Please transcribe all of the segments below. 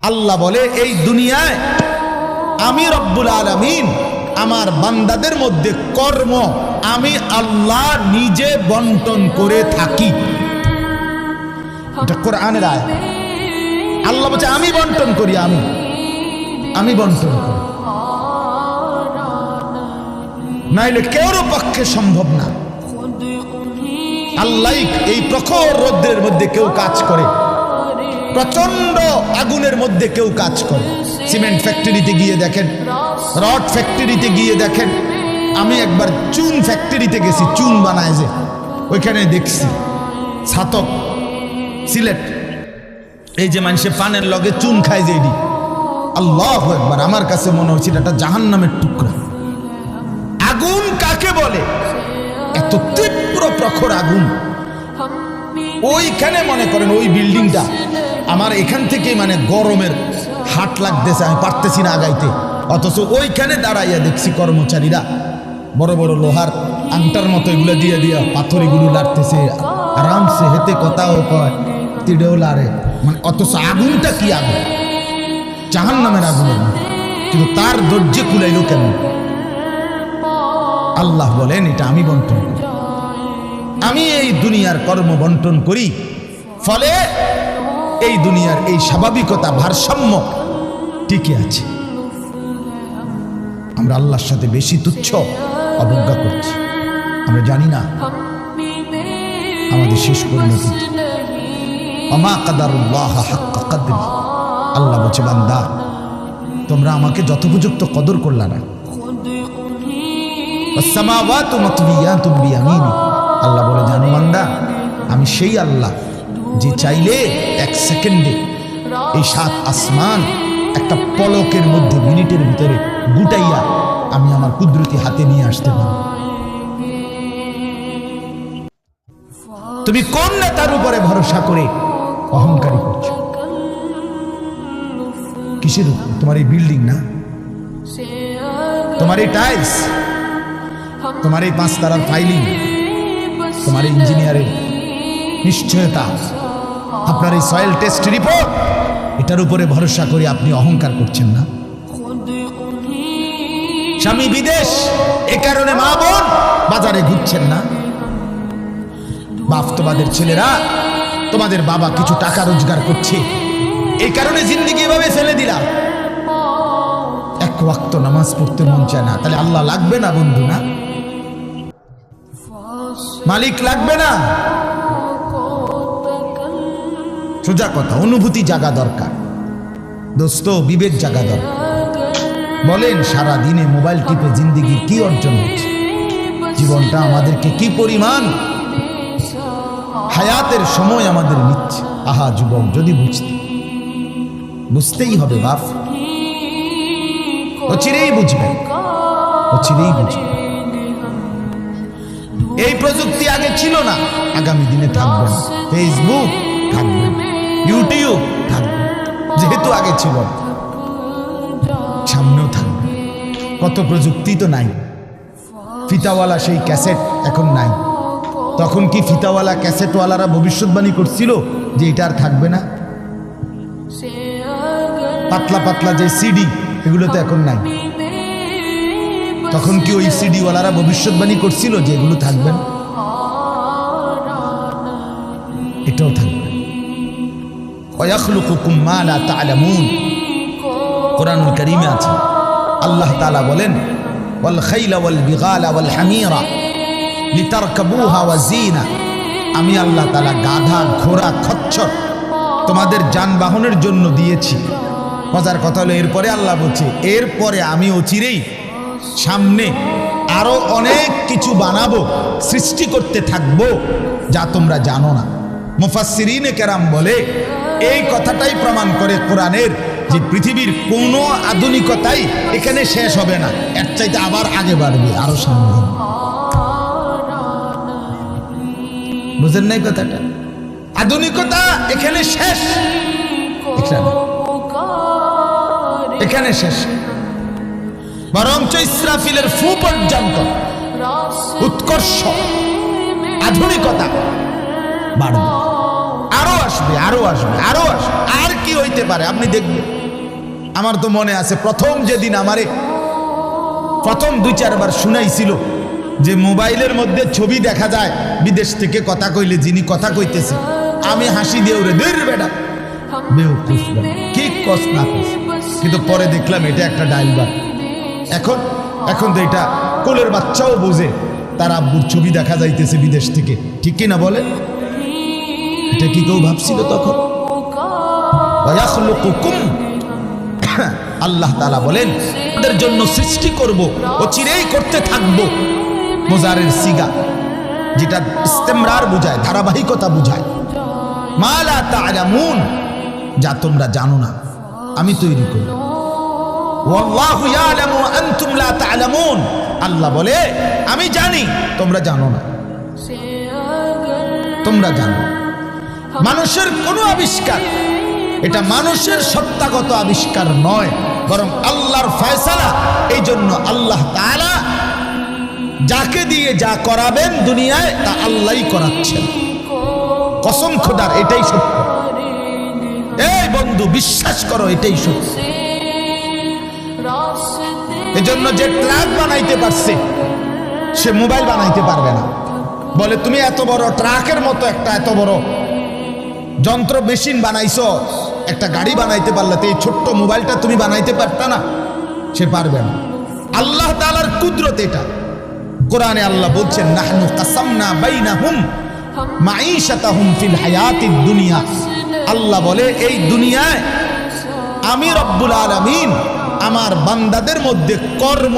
আল্লাহ বলে এই দুনিয়ায় আমি রব্বুল আলামিন আমার বান্দাদের মধ্যে কর্ম আমি আল্লাহ নিজে বন্টন করে থাকি। এটা কোরআনের আয়াত। আল্লাহ বলছে আমি বন্টন করি, আমি বন্টন করি, নাইলে কেউর পক্ষে সম্ভব না। আল্লাহ এই প্রখর রৌদ্রের মধ্যে কেউ কাজ করে, প্রচন্ড আগুনের মধ্যে কেউ কাজ করে। সিমেন্ট ফ্যাক্টরিতে গিয়ে দেখেন, রড ফ্যাক্টরিতে গিয়ে দেখেন। আমি একবার চুন ফ্যাক্টরিতে গেছি, চুন বানায় যে, ওইখানে দেখছি ছাতক সিলেট, এই যে মানুষে পানের লগে চুন খায় যে, আল্লাহু আকবার, আমার কাছে মনে হচ্ছিল এটা জাহান্নামের টুকরা। আগুন কাকে বলে? এত তীব্র প্রখর আগুন। ওইখানে মনে করেন ওই বিল্ডিংটা আমার এখান থেকে মানে গরমের হাট লাগতেছে, আমি পারতেছি না আগাইতে, অথচ ওইখানে দাঁড়াইয়া দেখছি কর্মচারীরা বড় বড় লোহার আংটার মতো এগুলো দিয়ে দিয়া পাথর এগুলো লাড়তেছে আরামসে, হেতে কথাও কয়, তিড়েও লাড়ে, মানে অথচ আগুনটা কি আগুন, জাহান্নামের আগুন, কিন্তু তার ধৈর্য কুলাইল কেন? আল্লাহ বলেন এটা আমি বন্টন করি, আমি এই দুনিয়ার কর্ম বন্টন করি, ফলে এই দুনিয়ার এই স্বাভাবিকতা ভারসাম্য টিকে আছে। আমরা আল্লাহর সাথে বেশি তুচ্ছ অবজ্ঞা করছি, আমরা জানি না আমাদের শেষ পরিণতি। ওমা কাদারুল্লাহ হাক্কা কদরি, আল্লাহ বলছে বান্দা তোমরা আমাকে যথোপযুক্ত কদর করলা না। ওয়াসসামাওয়াতু মাতবিয়াতুন বিয়ামিনি, আল্লাহ বলে জানো বান্দা আমি সেই আল্লাহ যে চাইলে এক সেকেন্ডে এই 7 আসমান একটা পলকের মধ্যে মিনিটের ভিতরে গুটাইয়া আমি আমার কুদরতি হাতে নিয়ে আসতে পারি। তুমি কোন নেতার উপরে ভরসা করে অহংকারী করছো? কিসের উপর? তোমার এই বিল্ডিং না, তোমার এই টাইলস, তোমার এই 5 তারার ফাইলিং, তোমার এই ইঞ্জিনিয়ারের নিশ্চয়তা, আপনার এই সয়েল টেস্ট রিপোর্ট, এটার উপরে ভরসা করে আপনি অহংকার করছেন না? স্বামী বিদেশ, এ কারণে মা বোন বাজারে ঘুরছেন না? বাস্তবাদের ছেলেরা, তোমাদের বাবা কিছু টাকা রোজগার করছে, এই কারণে জিন্দেগি এভাবে ফেলে দিলা। এক ওয়াক্ত নামাজ পড়তে মন চায় না, তাহলে আল্লাহ লাগবে না বন্ধু? না, মালিক লাগবে না? সোজা কথা, অনুভূতি জাগা দরকার দোস্ত, বিবেক জাগা দরকার। বলেন সারা দিনে মোবাইল টিপে জিন্দেগির কি অর্জন হচ্ছে? জীবনটা আমাদেরকে কি পরিমাণ হায়াতের সময় আমাদের নিচ্ছে। আহা যুবক, যদি বুঝতেই হবে বাপ, অচিরেই বুঝবেন, অচিরেই বুঝবেন। এই প্রযুক্তি আগে ছিল না, আগামী দিনে থাকবে না। ফেসবুক থাকবে, ইউটিউব থাকবে, যেহেতু আগে ছিল সামনেও থাকবে। কত প্রযুক্তি তো নাই। ফিতাওয়ালা সেই ক্যাসেট এখন নাই। তখন কি ফিতাওয়ালা ক্যাসেটওয়ালারা ভবিষ্যৎবাণী করছিল যে এটা আর থাকবে না? পাতলা পাতলা যে সিডি, এগুলো তো এখন নাই। তখন কি ওই সিডিওয়ালারা ভবিষ্যৎবাণী করছিল যে এগুলো থাকবে না? এটাও থাকবে। ওয়াখলুকুকুম মা লা তা'লামুন, কোরআনুল কারীমে আছে। আল্লাহ তাআলা বলেন ওয়াল খাইলা ওয়াল বিগালা ওয়াল হামিরা লিতারকাবুহা ওয়া জিনা, আমি আল্লাহ তাআলা গাধা, ঘোড়া, খচ্চর তোমাদের যানবাহনের জন্য দিয়েছি। মজার কথা হলো এরপরে আল্লাহ বলছে এরপরে আমি অচিরেই সামনে আরো অনেক কিছু বানাবো, সৃষ্টি করতে থাকবো যা তোমরা জানো না। মুফাসসিরিনে কেরাম বলে এই কথাটাই প্রমাণ করে কোরআনের যে পৃথিবীর কোনো আধুনিকতাই এখানে শেষ হবে না, এর চাইতে আবার আগে বাড়বে, আরো সামনে। বুঝেন নাই কথাটা? আধুনিকতা এখানে শেষ, এখানে শেষ। বরঞ্চ ইসরাফিলের ফু পর্যন্ত উৎকর্ষ আধুনিকতা বাড়বে, আরো আসবে। আসবে, আরো আসবে, আরো আসবে। আর কি হইতে পারে আপনি দেখবেন। আমার তো মনে আছে প্রথম যেদিন আমারে প্রথম 2-4 বার শুনাইছিল যে মোবাইলের মধ্যে ছবি দেখা যায় বিদেশ থেকে কথা কইলে, যিনি কথা কইতেছে, আমি হাসি দিয়ে ওরে দূর বেটা বেউকুফ কি কস না কস। কিন্তু পরে দেখলাম এটা একটা ডায়লগ। এখন তো এটা কোলের বাচ্চাও বোঝে তার আব্বুর ছবি দেখা যাইতেছে বিদেশ থেকে, ঠিক কি না বলে? এটা কি কেউ ভাবছিল তখন? আল্লাহ তাআলা বলেন তাদের জন্য সৃষ্টি করব, ও চিরেই করতে থাকবো। মুজারের সিগা, যেটা ইস্তেমরার বুঝায়, ধারাবাহিকতা বুঝায়। মা লা তা'লামুন, যা তোমরা জানো না আমি তৈরি করি। ওয়াল্লাহু ইয়ালামু ওয়া আনতুম লা তা'লামুন, আল্লাহ বলে আমি জানি তোমরা জানো না। তোমরা জানো মানুষের কোন আবিষ্কার, এটা মানুষের সত্তাগত আবিষ্কার নয়, বরং আল্লাহর ফয়সালা। এই জন্য আল্লাহ তাআলা যাকে দিয়ে যা করাবেন দুনিয়ায় তা আল্লাহই করাচ্ছেন। কসম খোদার, এটাই সত্য। এই বন্ধু বিশ্বাস করো, এটাই সত্য। এজন্য যে ট্রাক বানাইতে পারছে সে মোবাইল বানাইতে পারবে না। বলে তুমি এত বড় ট্রাকের মতো একটা এত বড় যন্ত্র মেশিন বানাইছো, একটা গাড়ি বানাইতে পারলে তো এই ছোট্ট মোবাইলটা তুমি বানাইতে পারতা না? সে পারবে না। আল্লাহ তাআলার কুদরত এটা। কোরআনে আল্লাহ বলছেন নাহনু কাসামনা বাইনাহুম মাঈশাতাহুম ফিল হায়াতিদ দুনিয়া। আল্লাহ বলে এই দুনিয়ায় আমি রব্বুল আলামিন আমার বান্দাদের মধ্যে কর্ম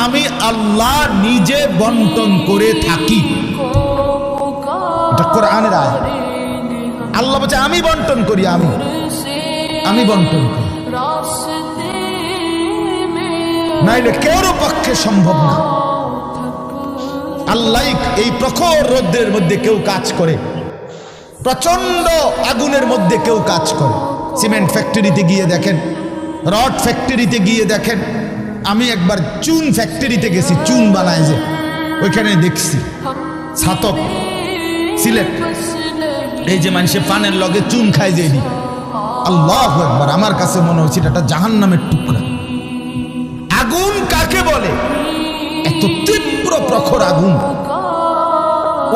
আমি আল্লাহ নিজে বন্টন করে থাকি। এটা কোরআনের আয়াত। আল্লাহ বলছে আমি বন্টন করি, আমি বন্টন করি, নাইলে কেউর পক্ষে সম্ভব না। আল্লাহ এই প্রখর রোদ্রের মধ্যে কেউ কাজ করে, প্রচন্ড আগুনের মধ্যে কেউ কাজ করে। সিমেন্ট ফ্যাক্টরিতে গিয়ে দেখেন, রড ফ্যাক্টরিতে গিয়ে দেখেন। আমি একবার চুন ফ্যাক্টরিতে গেছি, চুন বানায় যে, ওইখানে দেখছি ছাতক সিলেট, এই যে মানুষে পানের লগে চুন খায় যে, আল্লাহু আকবার। আমার কাছে মনে হচ্ছে এটা জাহান্নামের টুকরা। আগুন কাকে বলে? এত তীব্র প্রখর আগুন।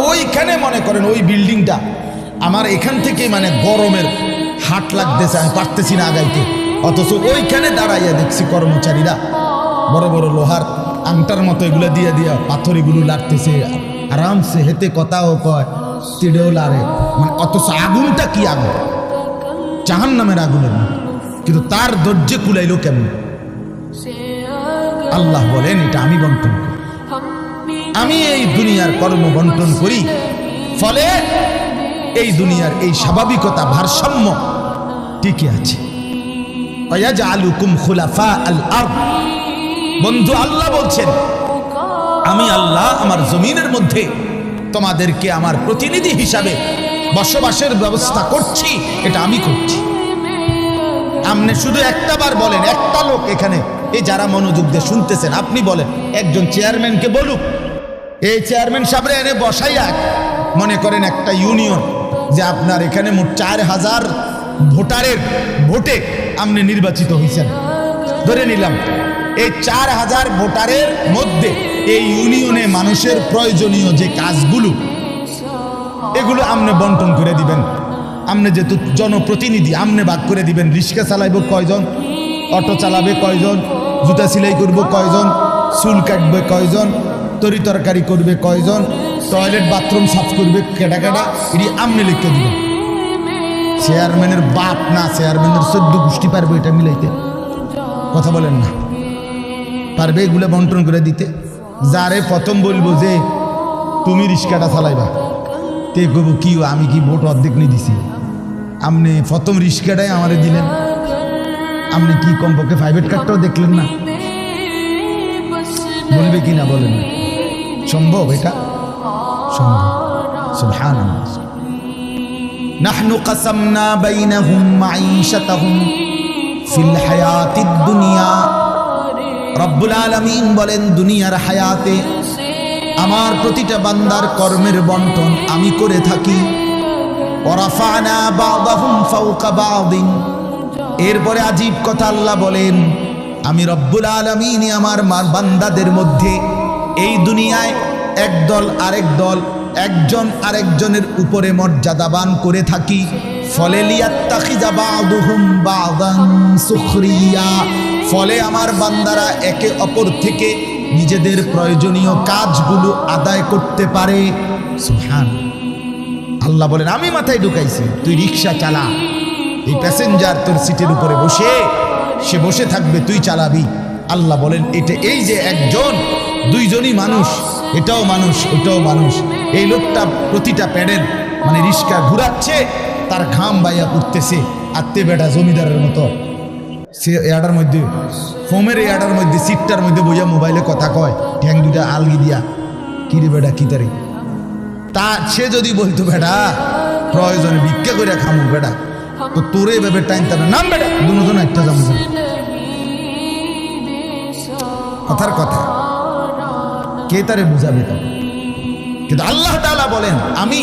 ওইখানে মনে করেন ওই বিল্ডিংটা আমার এখান থেকে মানে গরমের হাট লাগতেছে, আমি পারতেছি না আগাইতে। অথচ ওইখানে দাঁড়াইয়া দেখছি কর্মচারীরা বড় বড় লোহার আংটার মতো এগুলো দিয়ে দিয়া পাথর এগুলো লাগতেছে, আরামসে হেতে কথাও কয়, তিড়েও লারে। মানে অথচ আগুনটা কি আগুন, জাহান্নামের আগুনের মতো। কিন্তু তার ধৈর্য কুলাইলো কেমন? আল্লাহ বলেন এটা আমি বন্টন করি, আমি এই দুনিয়ার কর্ম বন্টন করি। ফলে এই দুনিয়ার এই স্বাভাবিকতা ভারসাম্য টিকে আছে। ওয়াজআলুকুম খুলাফা আল আরদ। বন্ধু আল্লাহ বলছেন আমি আল্লাহ আমার জমিনের মধ্যে তোমাদেরকে আমার প্রতিনিধি হিসাবে বসবাসের ব্যবস্থা করছি, এটা আমি করছি। আপনি শুধু একটা বার বলেন, একটা লোক এখানে এই যারা মনোযোগ দিয়ে শুনতেছেন, আপনি বলেন একজন চেয়ারম্যানকে বলুক, এই চেয়ারম্যান সাহেবরা এনে বসাইয়া, মনে করেন একটা ইউনিয়ন যে আপনার এখানে মোট 4000 ভোটারের ভোটে আপনি নির্বাচিত হয়েছেন, ধরে নিলাম। এই 4000 ভোটারের মধ্যে এই ইউনিয়নে মানুষের প্রয়োজনীয় যে কাজগুলো এগুলো আপনি বন্টন করে দিবেন। আপনি যেহেতু জনপ্রতিনিধি, আপনি ভাগ করে দিবেন। রিক্সা চালাইব কয়জন, অটো চালাবে কয়জন, জুতা সেলাই করব কয়জন, চুল কাটবে কয়জন, তরি তরকারি করবে কয়জন, টয়লেট বাথরুম সাফ করবে কেডা কেডা, এটি আপনি লিখতে দিবেন। চেয়ারম্যানের বাপ না, চেয়ারম্যানের 14 গোষ্ঠী পারবে এটা মিলাইতে? কথা বলেন না, পারবে এগুলো বন্টন করে দিতে? যারে প্রথম বলবো যে তুমি রিক্সাটা চালাইবা, তে কব কি আমি কি ভোট অর্ধেক নিয়ে দিছি, আপনি প্রথম রিক্সাটাই আমারে দিলেন, আপনি কি কমপক্ষে প্রাইভেট কার্ডটাও দেখলেন না? বলবে কি না বলেন না? সম্ভব এটা? সম্ভব। সুবহানাল্লাহ। নাহনু কাসামনা বাইনাহুম মাঈশাতাহুম ফিল হায়াতিদ দুনিয়া। রব্বুল আলামিন বলেন দুনিয়ার হায়াতে আমার প্রতিটা বান্দার কর্মের বন্টন আমি করে থাকি। ওয়ারাফা'না বা'দাহুম ফাওকা বা'দিন। এরপরে আজীব কথা আল্লাহ বলেন, আমি রব্বুল আলামিন আমার বান্দাদের মধ্যে এই দুনিয়ায় একদল আরেক দল, একজন আরেকজনের উপরে মর্যাদাবান করে থাকি। ফলে লিয়াত্তাখিযা বা'দুহুম বা'দান সুখরিয়া, ফলে আমার বান্দারা একে অপর থেকে নিজেদের প্রয়োজনীয় কাজগুলো আদায় করতে পারে। সুবহান আল্লাহ বলেন, আমি মাথায় ঢুকাইছি, তুই রিক্সা চালা, এই প্যাসেঞ্জার তোর সিটের উপরে বসে, সে বসে থাকবে, তুই চালাবি। আল্লাহ বলেন এটা এই যে একজন দুইজনই মানুষ, এটাও মানুষ ওটাও মানুষ। এই লোকটা প্রতিটা প্যাডেল মানে রিক্সা ঘুরাচ্ছে, তার ঘাম বাইয়া পড়তেছে, আত্মে বেটা জমিদারের মতো সে এয়াটার মধ্যে, ফোমের এয়াটার মধ্যে সিটটার মধ্যে বইয়া মোবাইলে কথা কয়, ঠ্যাং দুটা আলগি দিয়া, কিরে বেটা কি তারি। তা সে যদি বলতো বেটা প্রয়োজনে ভিক্ষা করে খামু বেটা, তো তোরে এভাবে টাইম তার নাম বেটা দুজন একটা জামু। কথার কথা কে তারে বুঝাবে? কিন্তু আল্লাহ তাআলা বলেন, আমি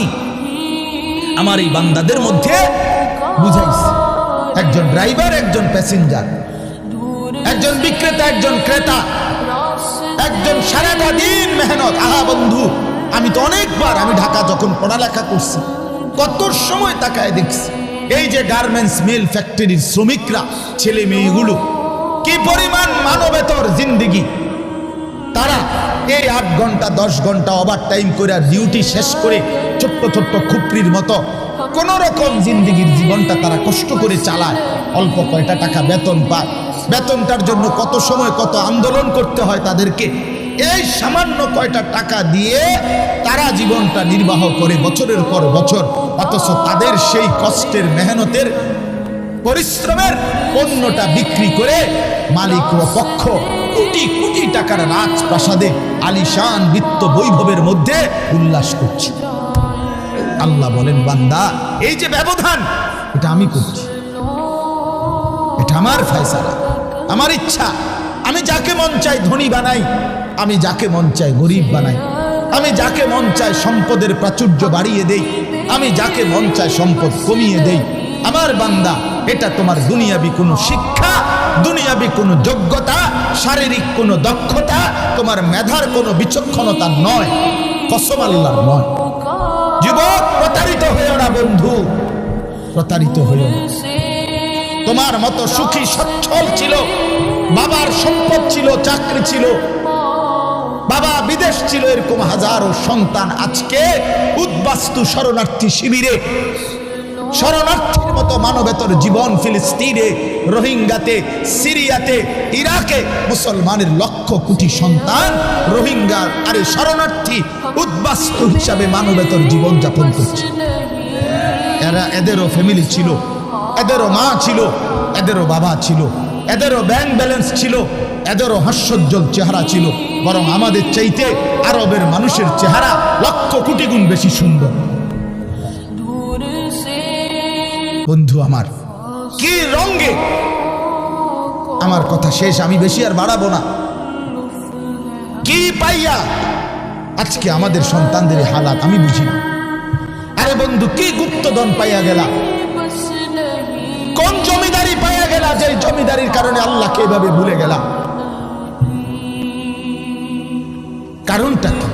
আমার এই বান্দাদের মধ্যে বুঝাইছি, একজন ড্রাইভার, একজন প্যাসেঞ্জার, একজন বিক্রেতা, একজন ক্রেতা, একজন সারাটা দিন মেহনত। আহা বন্ধু, আমি তো অনেকবার, আমি ঢাকা যখন পড়ালেখা করছি কত সময় তাকায় দেখছি, এই যে গার্মেন্টস মিল ফ্যাক্টরির শ্রমিকরা, ছেলে মেয়েগুলো কি পরিমাণ মানবেতর জিন্দেগি। তারা এই 8 ঘন্টা 10 ঘন্টা ওভার টাইম করে ডিউটি শেষ করে ছোট্ট ছোট্ট খুপড়ির মতো কোন রকম জিন্দেগির জীবনটা তারা কষ্ট করে চালায়। অল্প কয়টা টাকা বেতন পায়, বেতনটার জন্য কত সময় কত আন্দোলন করতে হয় তাদেরকে। এই সামান্য কয়টা টাকা দিয়ে তারা জীবনটা নির্বাহ করে বছরের পর বছর, অথচ তাদের সেই কষ্টের মেহনতের পরিশ্রমের পণ্যটা বিক্রি করে মালিক ও পক্ষ কোটি কোটি টাকার রাজপ্রাসাদে আলিশান বিত্ত বৈভবের মধ্যে উল্লাস করছে। আল্লাহ বলেন, বান্দা এই যে ব্যবধান, এটা আমি করছি, এটা আমার ফয়সালা, আমার ইচ্ছা। আমি যাকে মন চাই ধনী বানাই, আমি যাকে মন চাই গরিব বানাই, আমি যাকে মন চাই সম্পদের প্রাচুর্য বাড়িয়ে দেই, আমি যাকে মন চাই সম্পদ কমিয়ে দেই। আমার বান্দা, এটা তোমার দুনিয়াবি কোনো শিক্ষা, দুনিয়াবি কোনো যোগ্যতা, শারীরিক কোনো দক্ষতা, তোমার মেধার কোনো বিচক্ষণতা নয়, কসম আল্লাহর নয়। যুবক, প্রতারিত হইও না বন্ধু, প্রতারিত হইও না। তোমার মতো সুখী সচ্ছল ছিল, বাবার সম্পদ ছিল, চাকরি ছিল, বাবা বিদেশ ছিল, এরকম হাজারো সন্তান আজকে উদ্বাস্তু শরণার্থী শিবিরে, শরণার্থীর মতো মানবেতর জীবন ফিলিস্তিনে, রোহিঙ্গাতে, সিরিয়াতে, ইরাকে মুসলমানের লক্ষ কোটি সন্তান রোহিঙ্গা আরে শরণার্থী উদ্বাস্তু হিসাবে মানবেতর জীবন যাপন করছে। এরা, এদেরও ফ্যামিলি ছিল, এদেরও মা ছিল, এদেরও বাবা ছিল, এদেরও ব্যাংক ব্যালেন্স ছিল, এদেরও হাস্যোজ্জ্বল চেহারা ছিল। বরং আমাদের চাইতে আরবের মানুষের চেহারা লক্ষ কোটি গুণ বেশি সুন্দর। বন্ধু আমার, কি রঙে, আমার কথা শেষ, আমি বেশি আর বাড়াবো না। কি পাইয়া আজকে আমাদের সন্তানদের হালাত আমি বুঝি না। আরে বন্ধু, কি গুপ্তধন পাইয়া গেলা, কোন জমিদারি পাইয়া গেলা, যে জমিদারির কারণে আল্লাহকে এভাবে ভুলে গেলা? কারণটা কি?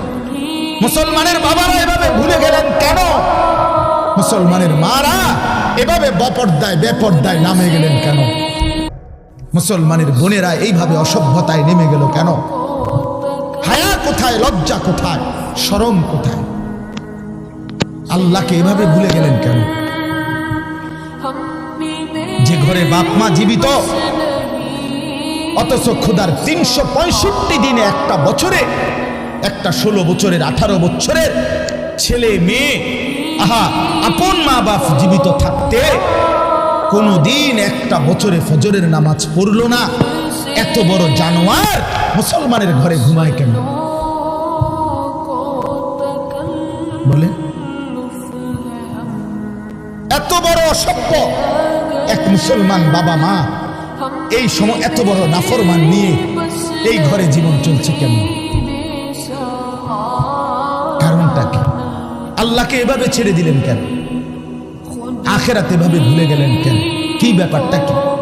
মুসলমানের বাবারা এভাবে ভুলে গেলেন কেন? মুসলমানের মারা এভাবে বপর্দায় বেপর্দায় নামে গেলেন কেন? মুসলমানের বোনেরা এইভাবে অসভ্যতায় নেমে গেল কেন? হায়া কোথায়, লজ্জা কোথায়, শরম কোথায়? আল্লাহকে এভাবে ভুলে গেলেন কেন? যে ঘরে বাপ মা জীবিত, অথচ খোদার 365 দিনে একটা বছরে, একটা 16 বছরের 18 বছরের ছেলে মেয়ে, আহা, আপন মা বাপ জীবিত থাকতে কোনদিন একটা বছরে ফজরের নামাজ পড়ল না। এত বড় জানোয়ার মুসলমানের ঘরে ঘুমায় কেন? বলে এত বড় অসভ্য এক মুসলমান বাবা মা এই সময় এত বড় নাফরমান নিয়ে এই ঘরে জীবন চলছে কেন? কারণটা কি? আল্লাহকে এভাবে ছেড়ে দিলেন কেন? আখেরাত এভাবে ভুলে গেলেন কেন? কি ব্যাপারটা কি?